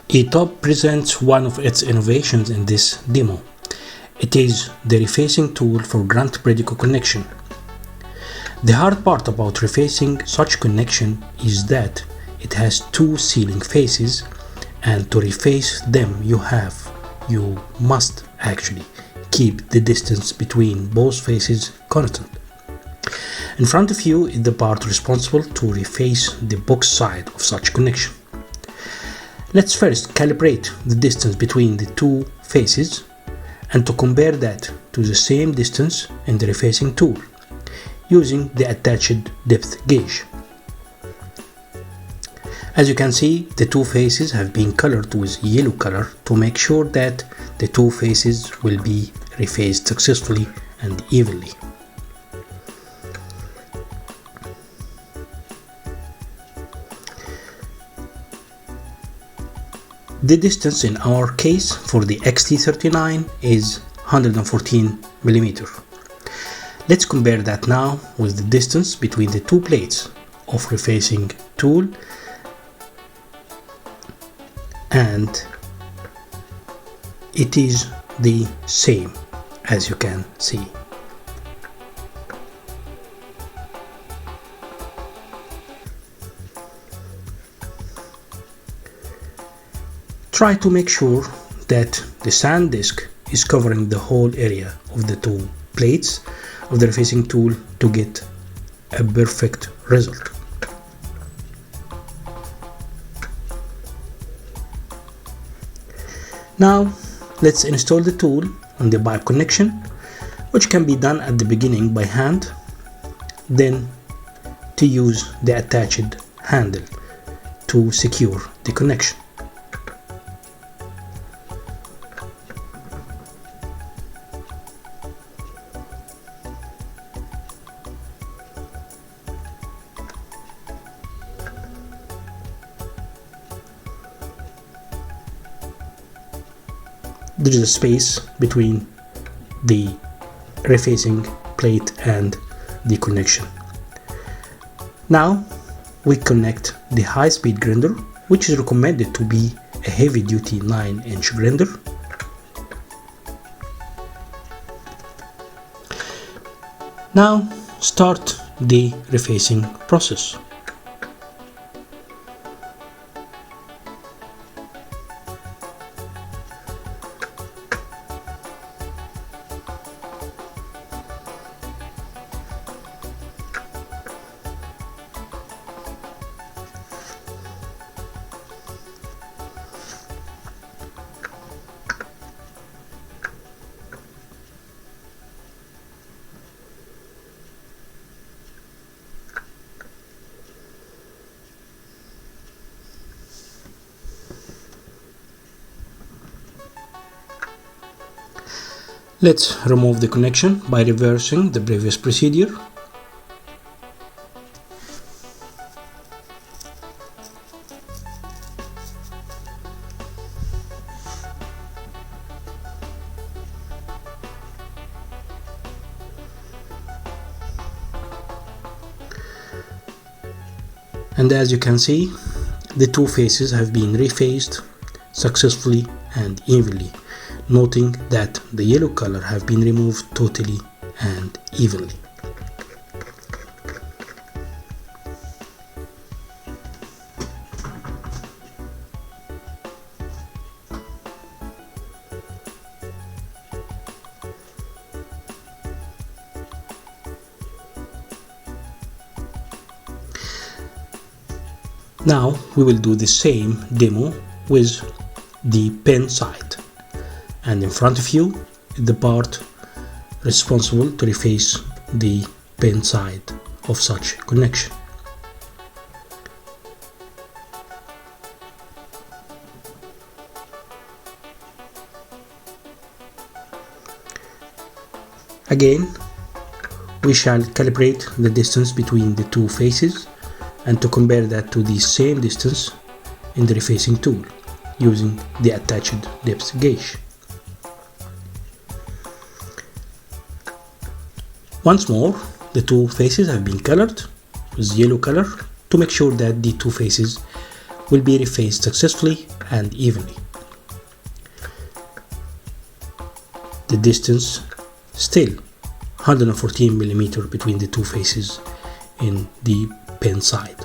EiToP presents one of its innovations in this demo. It is the refacing tool for grunt predicle connection. The hard part about refacing such connection is that it has two sealing faces, and to reface them you must actually keep the distance between both faces constant. In front of you is the part responsible to reface the box side of such connection. Let's first calibrate the distance between the two faces and to compare that to the same distance in the refacing tool using the attached depth gauge. As you can see, the two faces have been colored with yellow color to make sure that the two faces will be refaced successfully and evenly. The distance in our case for the XT39 is 114 mm. Let's compare that now with the distance between the two plates of refacing tool, and it is the same, as you can see. Try to make sure that the sand disk is covering the whole area of the two plates of the refacing tool to get a perfect result. Now let's install the tool on the pipe connection, which can be done at the beginning by hand, then to use the attached handle to secure the connection. There is a space between the refacing plate and the connection. Now we connect the high-speed grinder, which is recommended to be a heavy-duty 9-inch grinder. Now start the refacing process. Let's remove the connection by reversing the previous procedure. And as you can see, the two faces have been refaced successfully and evenly, noting that the yellow color have been removed totally and evenly. Now we will do the same demo with the pin side, and in front of you the part responsible to reface the pin side of such connection. Again, we shall calibrate the distance between the two faces and to compare that to the same distance in the refacing tool using the attached depth gauge. Once more, the two faces have been colored with yellow color to make sure that the two faces will be refaced successfully and evenly. The distance still 114 mm between the two faces in the pen side.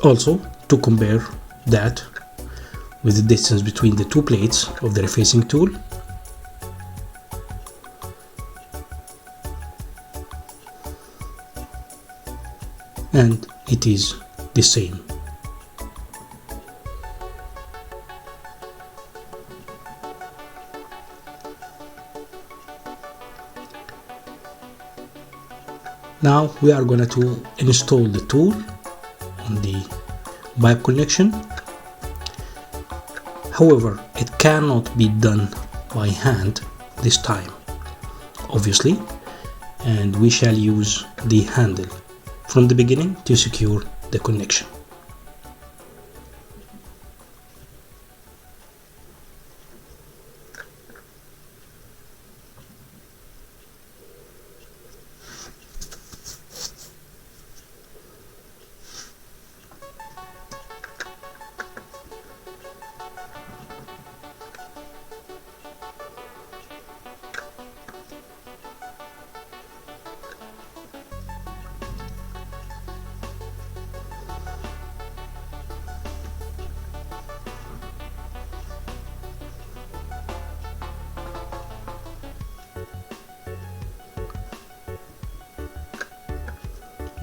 Also, to compare that with the distance between the two plates of the refacing tool, and it is the same. Now we are going to install the tool on the pipe connection. However, it cannot be done by hand this time, obviously, and we shall use the handle from the beginning to secure the connection.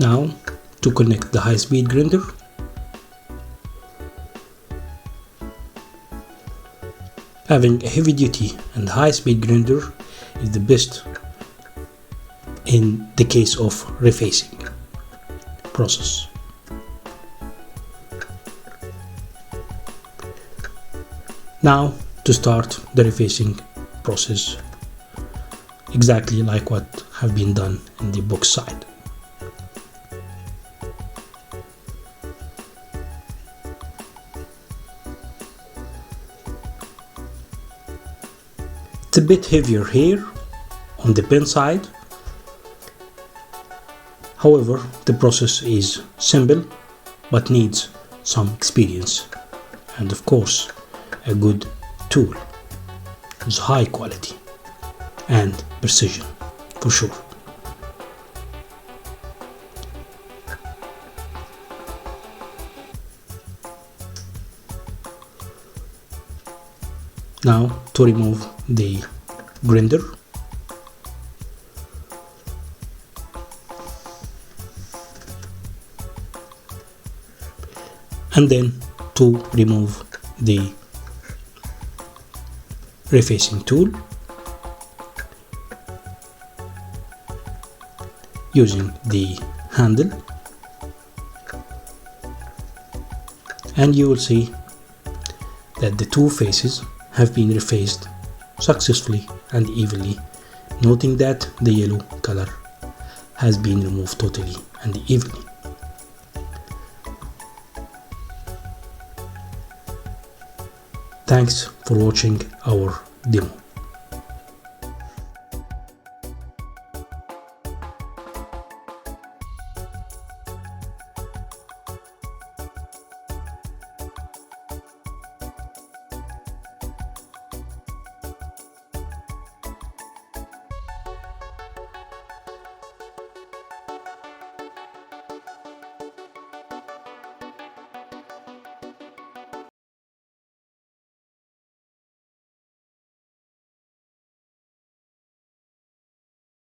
Now, to connect the high-speed grinder, having a heavy-duty and high-speed grinder is the best in the case of refacing process. Now, to start the refacing process, exactly like what have been done in the box side. It's a bit heavier here on the pen side. However, the process is simple but needs some experience and of course a good tool with high quality and precision for sure. Now to remove the grinder, and then to remove the refacing tool using the handle, and you will see that the two faces have been refaced successfully and evenly, noting that the yellow color has been removed totally and evenly. Thanks for watching our demo.